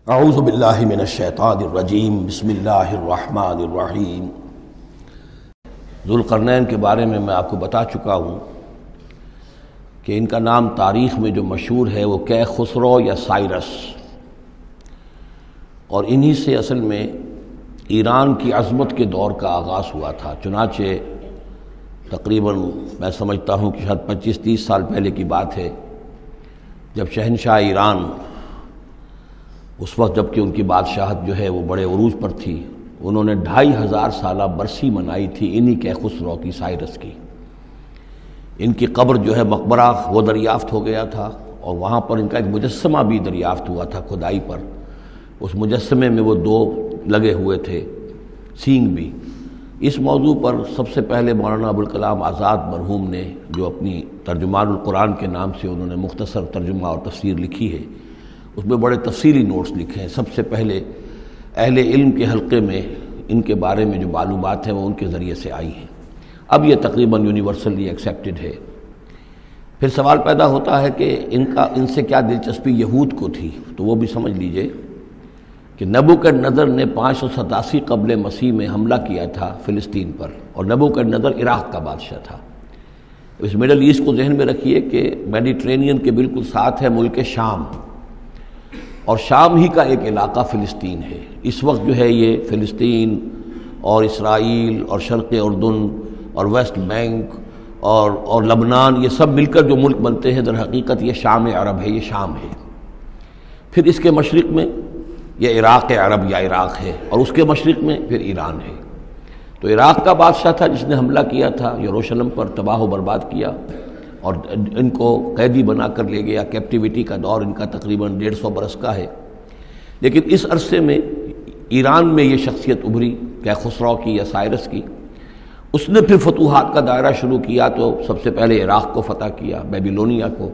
اعوذ باللہ من الشیطان الرجیم بسم اللہ الرحمن الرحیم۔ ذوالقرنین کے بارے میں آپ کو بتا چکا ہوں کہ ان کا نام تاریخ میں جو مشہور ہے وہ کیخسرو یا سائرس، اور انہی سے اصل میں ایران کی عظمت کے دور کا آغاز ہوا تھا۔ چنانچہ تقریباً میں سمجھتا ہوں کہ شاید 25-30 سال پہلے کی بات ہے، جب شہنشاہ ایران اس وقت جب کہ ان کی بادشاہت جو ہے وہ بڑے عروج پر تھی، انہوں نے 2500 سالہ برسی منائی تھی انہی کیخسرو کی، سائرس کی۔ ان کی قبر جو ہے مقبرہ وہ دریافت ہو گیا تھا، اور وہاں پر ان کا ایک مجسمہ بھی دریافت ہوا تھا کھدائی پر۔ اس مجسمے میں وہ 2 لگے ہوئے تھے، سینگ بھی۔ اس موضوع پر سب سے پہلے مولانا ابوالکلام آزاد مرحوم نے، جو اپنی ترجمان القرآن کے نام سے انہوں نے مختصر ترجمہ اور تفسیر لکھی ہے، اس میں بڑے تفصیلی نوٹس لکھے ہیں۔ سب سے پہلے اہل علم کے حلقے میں ان کے بارے میں جو معلومات ہیں وہ ان کے ذریعے سے آئی ہیں۔ اب یہ تقریباً یونیورسلی ایکسیپٹڈ ہے۔ پھر سوال پیدا ہوتا ہے کہ ان سے کیا دلچسپی یہود کو تھی، تو وہ بھی سمجھ لیجئے کہ نبوکدنضر نے 587 قبل مسیح میں حملہ کیا تھا فلسطین پر، اور نبوکدنضر عراق کا بادشاہ تھا۔ اس مڈل ایسٹ کو ذہن میں رکھیے کہ میڈیٹرینین کے بالکل ساتھ ہے ملک شام، اور شام ہی کا ایک علاقہ فلسطین ہے۔ اس وقت جو ہے یہ فلسطین اور اسرائیل اور شرق اردن اور ویسٹ بینک اور لبنان، یہ سب مل کر جو ملک بنتے ہیں، در حقیقت یہ شام عرب ہے، یہ شام ہے۔ پھر اس کے مشرق میں یہ عراق عرب یا عراق ہے، اور اس کے مشرق میں پھر ایران ہے۔ تو عراق کا بادشاہ تھا جس نے حملہ کیا تھا یروشلم پر، تباہ و برباد کیا، اور ان کو قیدی بنا کر لے گیا۔ کیپٹیوٹی کا دور ان کا تقریباً 150 برس کا ہے۔ لیکن اس عرصے میں ایران میں یہ شخصیت ابھری کیخسرو کی یا سائرس کی۔ اس نے پھر فتوحات کا دائرہ شروع کیا، تو سب سے پہلے عراق کو فتح کیا، بیبیلونیا کو،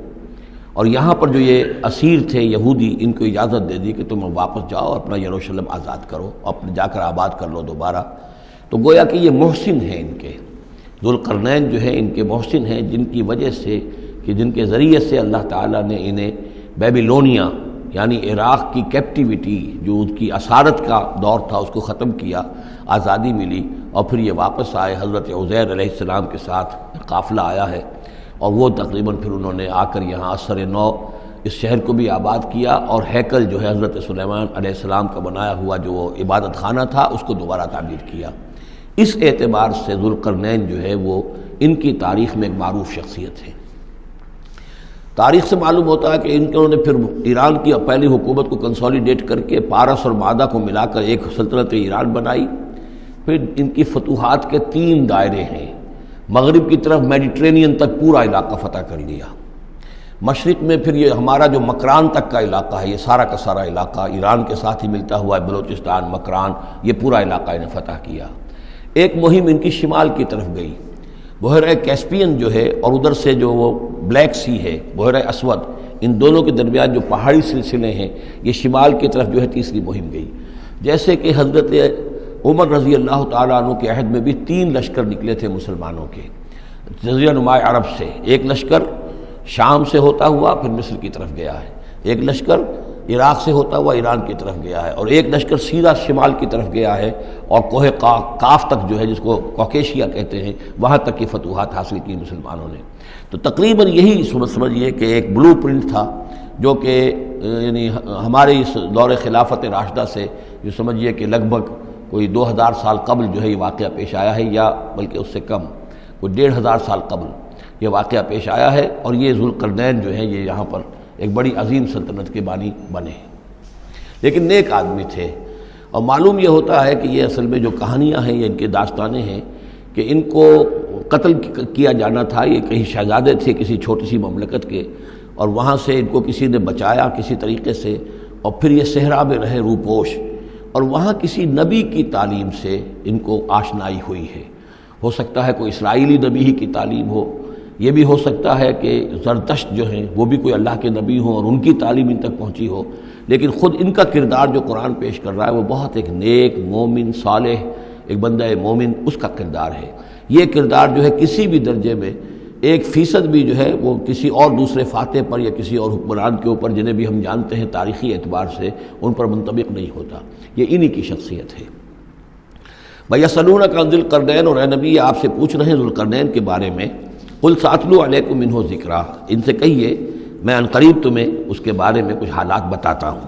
اور یہاں پر جو یہ اسیر تھے یہودی، ان کو اجازت دے دی کہ تم واپس جاؤ، اپنا یروشلم آزاد کرو، اپنے جا کر آباد کر لو دوبارہ۔ تو گویا کہ یہ محسن ہیں ان کے، ذوالقرنین جو ہے ان کے محسن ہیں، جن کی وجہ سے کہ جن کے ذریعے سے اللہ تعالیٰ نے انہیں بیبیلونیا یعنی عراق کی کیپٹیوٹی، جو ان کی اسارت کا دور تھا، اس کو ختم کیا، آزادی ملی، اور پھر یہ واپس آئے۔ حضرت عزیر علیہ السلام کے ساتھ قافلہ آیا ہے، اور وہ تقریباً پھر انہوں نے آ کر یہاں اثر نو اس شہر کو بھی آباد کیا، اور ہیکل جو ہے حضرت سلیمان علیہ السلام کا بنایا ہوا جو وہ عبادت خانہ تھا، اس کو دوبارہ تعمیر کیا۔ اس اعتبار سے ذوالقرنین جو ہے وہ ان کی تاریخ میں ایک معروف شخصیت ہے۔ تاریخ سے معلوم ہوتا ہے کہ انہوں نے پھر ایران کی پہلی حکومت کو کنسولیڈیٹ کر کے پارس اور مادہ کو ملا کر ایک سلطنت ایران بنائی۔ پھر ان کی فتوحات کے 3 دائرے ہیں۔ مغرب کی طرف میڈیٹرینین تک پورا علاقہ فتح کر لیا۔ مشرق میں پھر یہ ہمارا جو مکران تک کا علاقہ ہے، یہ سارا کا سارا علاقہ ایران کے ساتھ ہی ملتا ہوا ہے، بلوچستان، مکران، یہ پورا علاقہ انہیں فتح کیا۔ ایک مہم ان کی شمال کی طرف گئی، بحیرہ کیسپین جو ہے، اور ادھر سے جو وہ بلیک سی ہے، بحیرہ اسود، ان دونوں کے درمیان جو پہاڑی سلسلے ہیں، یہ شمال کی طرف جو ہے تیسری مہم گئی۔ جیسے کہ حضرت عمر رضی اللہ تعالیٰ عنہ کے عہد میں بھی 3 لشکر نکلے تھے مسلمانوں کے جزیرہ نما عرب سے۔ ایک لشکر شام سے ہوتا ہوا پھر مصر کی طرف گیا ہے، ایک لشکر عراق سے ہوتا ہوا ایران کی طرف گیا ہے، اور ایک لشکر سیدھا شمال کی طرف گیا ہے، اور کوہ کاف تک جو ہے، جس کو کوکیشیا کہتے ہیں، وہاں تک کی فتوحات حاصل کی مسلمانوں نے۔ تو تقریباً یہی سمجھیے کہ ایک بلو پرنٹ تھا، جو کہ یعنی ہمارے اس دور خلافت راشدہ سے جو سمجھیے کہ لگ بھگ کوئی 2000 سال قبل جو ہے یہ واقعہ پیش آیا ہے، یا بلکہ اس سے کم، کوئی 1500 سال قبل یہ واقعہ پیش آیا ہے۔ اور یہ ذوالقرنین جو ہے یہ یہاں پر ایک بڑی عظیم سلطنت کے بانی بنے، لیکن نیک آدمی تھے۔ اور معلوم یہ ہوتا ہے کہ یہ اصل میں جو کہانیاں ہیں، یہ ان کے داستانیں ہیں کہ ان کو قتل کیا جانا تھا۔ یہ کہیں شہزادے تھے کسی چھوٹی سی مملکت کے، اور وہاں سے ان کو کسی نے بچایا کسی طریقے سے، اور پھر یہ صحرا میں رہے روپوش، اور وہاں کسی نبی کی تعلیم سے ان کو آشنائی ہوئی ہے۔ ہو سکتا ہے کوئی اسرائیلی نبی ہی کی تعلیم ہو، یہ بھی ہو سکتا ہے کہ زرتشت جو ہیں وہ بھی کوئی اللہ کے نبی ہوں اور ان کی تعلیم ان تک پہنچی ہو، لیکن خود ان کا کردار جو قرآن پیش کر رہا ہے وہ بہت ایک نیک، مومن، صالح، ایک بندہ مومن، اس کا کردار ہے۔ یہ کردار جو ہے کسی بھی درجے میں 1% بھی جو ہے وہ کسی اور دوسرے فاتح پر یا کسی اور حکمران کے اوپر جنہیں بھی ہم جانتے ہیں تاریخی اعتبار سے ان پر منطبق نہیں ہوتا. یہ انہی کی شخصیت ہے. وَيَسْأَلُونَكَ عَنِ ذِي الْقَرْنَيْنِ، اور اے نبی آپ سے پوچھ رہے ہیں ذوالقرنین کے بارے میں. قُلْ سَأَتْلُو عَلَيْكُم مِّنْهُ ذِكْرًا، ان سے کہیے میں عنقریب تمہیں اس کے بارے میں کچھ حالات بتاتا ہوں.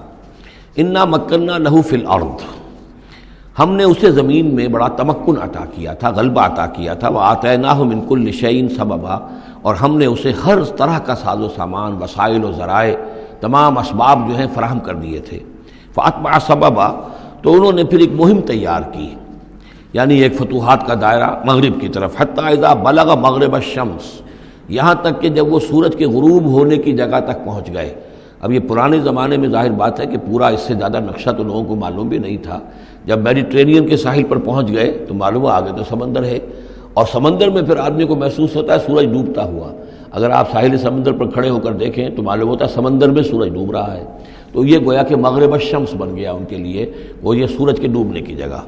اِنَّا مَكَّنَّا لَهُ فِي الْأَرْضِ، ہم نے اسے زمین میں بڑا تمکن عطا کیا تھا، غلبہ عطا کیا تھا. وَآتَيْنَاهُ مِن كُلِّ شَيْءٍ سَبَبًا، اور ہم نے اسے ہر طرح کا ساز و سامان، وسائل و ذرائع، تمام اسباب جو ہیں فراہم کر دیے تھے. فَأَتْبَعَ سَبَبًا، تو انہوں نے پھر ایک مہم تیار کی، یعنی ایک فتوحات کا دائرہ مغرب کی طرف. حتیٰ اذا بلغ مغرب الشمس، یہاں تک کہ جب وہ سورج کے غروب ہونے کی جگہ تک پہنچ گئے. اب یہ پرانے زمانے میں ظاہر بات ہے کہ پورا اس سے زیادہ نقشہ تو لوگوں کو معلوم بھی نہیں تھا. جب میڈیٹرینین کے ساحل پر پہنچ گئے تو معلوم آگے تو سمندر ہے، اور سمندر میں پھر آدمی کو محسوس ہوتا ہے سورج ڈوبتا ہوا. اگر آپ ساحل سمندر پر کھڑے ہو کر دیکھیں تو معلوم ہوتا ہے سمندر میں سورج ڈوب رہا ہے. تو یہ گویا کہ مغرب الشمس بن گیا ان کے لیے، وہ یہ سورج کے ڈوبنے کی جگہ.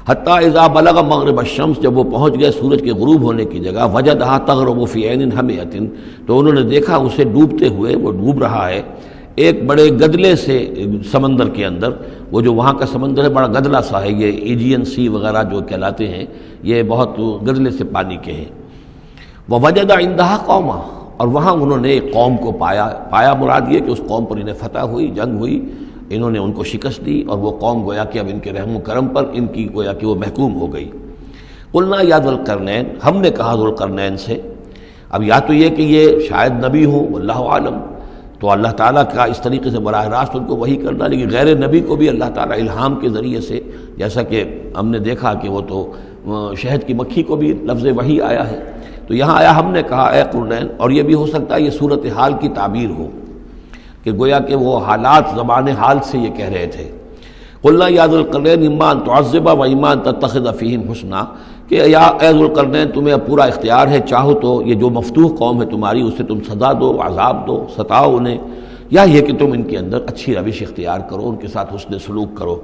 حتیٰ اذا بلغ مغرب الشمس، جب وہ پہنچ گئے سورج کے غروب ہونے کی جگہ. وجدہا تغرب فی عین حمیۃ، تو انہوں نے دیکھا اسے ڈوبتے ہوئے، وہ ڈوب رہا ہے ایک بڑے گدلے سے سمندر کے اندر. وہ جو وہاں کا سمندر ہے بڑا گدلا سا ہے، یہ ایجین سی وغیرہ جو کہلاتے ہیں یہ بہت گدلے سے پانی کے ہیں. ووجد عندہا قوما، اور وہاں انہوں نے ایک قوم کو پایا مراد یہ کہ اس قوم پر انہیں فتح ہوئی، جنگ ہوئی، انہوں نے ان کو شکست دی، اور وہ قوم گویا کہ اب ان کے رحم و کرم پر ان کی گویا کہ وہ محکوم ہو گئی. قلنا یا ذوالقرنین، ہم نے کہا ذوالقرنین سے. اب یا تو یہ کہ یہ شاید نبی ہوں، واللہ عالم، تو اللہ تعالیٰ کا اس طریقے سے براہ راست ان کو وحی کرنا. لیکن غیر نبی کو بھی اللہ تعالیٰ الہام کے ذریعے سے، جیسا کہ ہم نے دیکھا کہ وہ تو شہد کی مکھی کو بھی لفظ وحی آیا ہے. تو یہاں آیا ہم نے کہا اے قرنین، اور یہ بھی ہو سکتا ہے یہ صورتحال کی تعبیر ہو کہ گویا کہ وہ حالات زمان حال سے یہ کہہ رہے تھے. قلنا یا ذوالقرنین اما ان تعذب و اما ان تتخذ فیہم حسنا، کہ یا اے ذوالقرنین تمہیں اب پورا اختیار ہے، چاہو تو یہ جو مفتوح قوم ہے تمہاری اسے تم سزا دو، عذاب دو، ستاؤ انہیں، یا یہ کہ تم ان کے اندر اچھی روش اختیار کرو، ان کے ساتھ حسن سلوک کرو.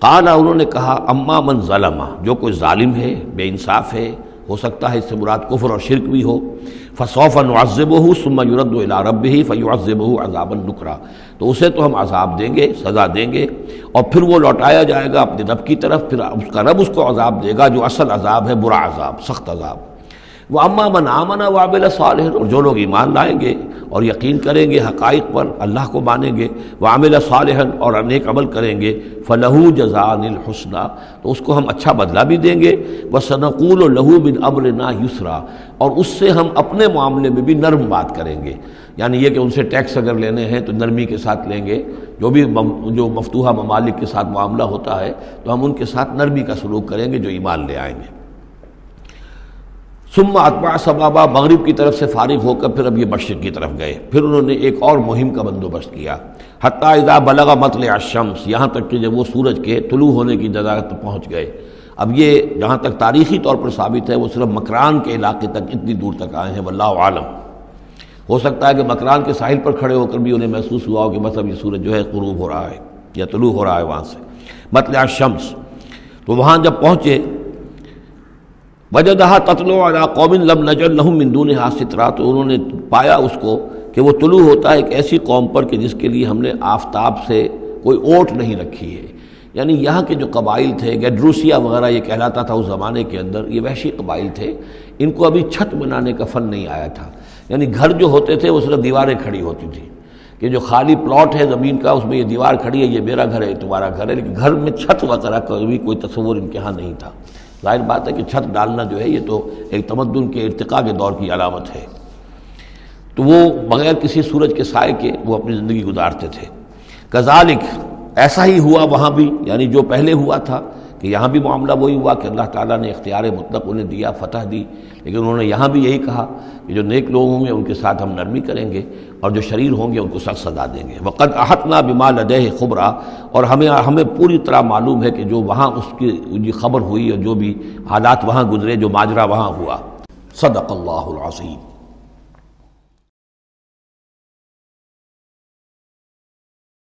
قال، انہوں نے کہا اما من ظلم، جو کوئی ظالم ہے، بے انصاف ہے، ہو سکتا ہے اس سے مراد کفر اور شرک بھی ہو. فسوف نعذبہ ثم یرد الی ربہ فیعذبہ عذابا نکرا، تو اسے تو ہم عذاب دیں گے، سزا دیں گے، اور پھر وہ لوٹایا جائے گا اپنے رب کی طرف، پھر اس کا رب اس کو عذاب دے گا جو اصل عذاب ہے، برا عذاب، سخت عذاب. واما من آمن وعمل صالحا، اور جو لوگ ایمان لائیں گے اور یقین کریں گے حقائق پر، اللہ کو مانیں گے، وعمل صالحا، اور نیک عمل کریں گے، فلہ جزاء الحسنی، تو اس کو ہم اچھا بدلہ بھی دیں گے. وسنقول لہ من امرنا یسرا، اور اس سے ہم اپنے معاملے میں بھی نرم بات کریں گے. یعنی یہ کہ ان سے ٹیکس اگر لینے ہیں تو نرمی کے ساتھ لیں گے، جو بھی جو مفتوحہ ممالک کے ساتھ معاملہ ہوتا ہے تو ہم ان کے ساتھ نرمی کا سلوک کریں گے جو ایمان لے آئیں گے. ثم اتبع سبابا، مغرب کی طرف سے فارغ ہو کر پھر اب یہ مشرق کی طرف گئے. پھر انہوں نے ایک اور مہم کا بندوبست کیا. حتیٰ اذا بلغ مطلع الشمس، یہاں تک کہ جب وہ سورج کے طلوع ہونے کی جگہ تک پہنچ گئے. اب یہ جہاں تک تاریخی طور پر ثابت ہے وہ صرف مکران کے علاقے تک اتنی دور تک آئے ہیں، واللہ عالم. ہو سکتا ہے کہ مکران کے ساحل پر کھڑے ہو کر بھی انہیں محسوس ہوا ہو کہ بس اب یہ سورج جو ہے غروب ہو رہا ہے یا طلوع ہو رہا ہے وہاں سے. مطلع الشمس، تو وہاں جب پہنچے وجدہا تطلع علی قوم لم نجعل لہم من دونہا سترا، تو انہوں نے پایا اس کو کہ وہ طلوع ہوتا ہے ایک ایسی قوم پر کہ جس کے لیے ہم نے آفتاب سے کوئی اوٹ نہیں رکھی ہے. یعنی یہاں کے جو قبائل تھے، گیڈروسیا وغیرہ یہ کہلاتا تھا اس زمانے کے اندر، یہ وحشی قبائل تھے، ان کو ابھی چھت بنانے کا فن نہیں آیا تھا. یعنی گھر جو ہوتے تھے وہ صرف دیواریں کھڑی ہوتی تھیں کہ جو خالی پلاٹ ہے زمین کا اس میں یہ دیوار کھڑی ہے، یہ میرا گھر ہے، یہ تمہارا گھر ہے، لیکن گھر میں چھت وغیرہ کا بھی کوئی تصور ان کے ہاں نہیں تھا. ظاہر بات ہے کہ چھت ڈالنا جو ہے یہ تو ایک تمدن کے ارتقاء کے دور کی علامت ہے. تو وہ بغیر کسی سورج کے سائے کے وہ اپنی زندگی گزارتے تھے. کذالک، ایسا ہی ہوا وہاں بھی، یعنی جو پہلے ہوا تھا کہ یہاں بھی معاملہ وہی ہوا کہ اللہ تعالیٰ نے اختیار مطلق انہیں دیا، فتح دی، لیکن انہوں نے یہاں بھی یہی کہا کہ جو نیک لوگ ہوں گے ان کے ساتھ ہم نرمی کریں گے اور جو شریر ہوں گے ان کو سخت سزا دیں گے. وقد احطنا بما لدیہ خبرا، اور ہمیں پوری طرح معلوم ہے کہ جو وہاں اس کی خبر ہوئی اور جو بھی حالات وہاں گزرے، جو ماجرا وہاں ہوا. صدق اللہ العظیم.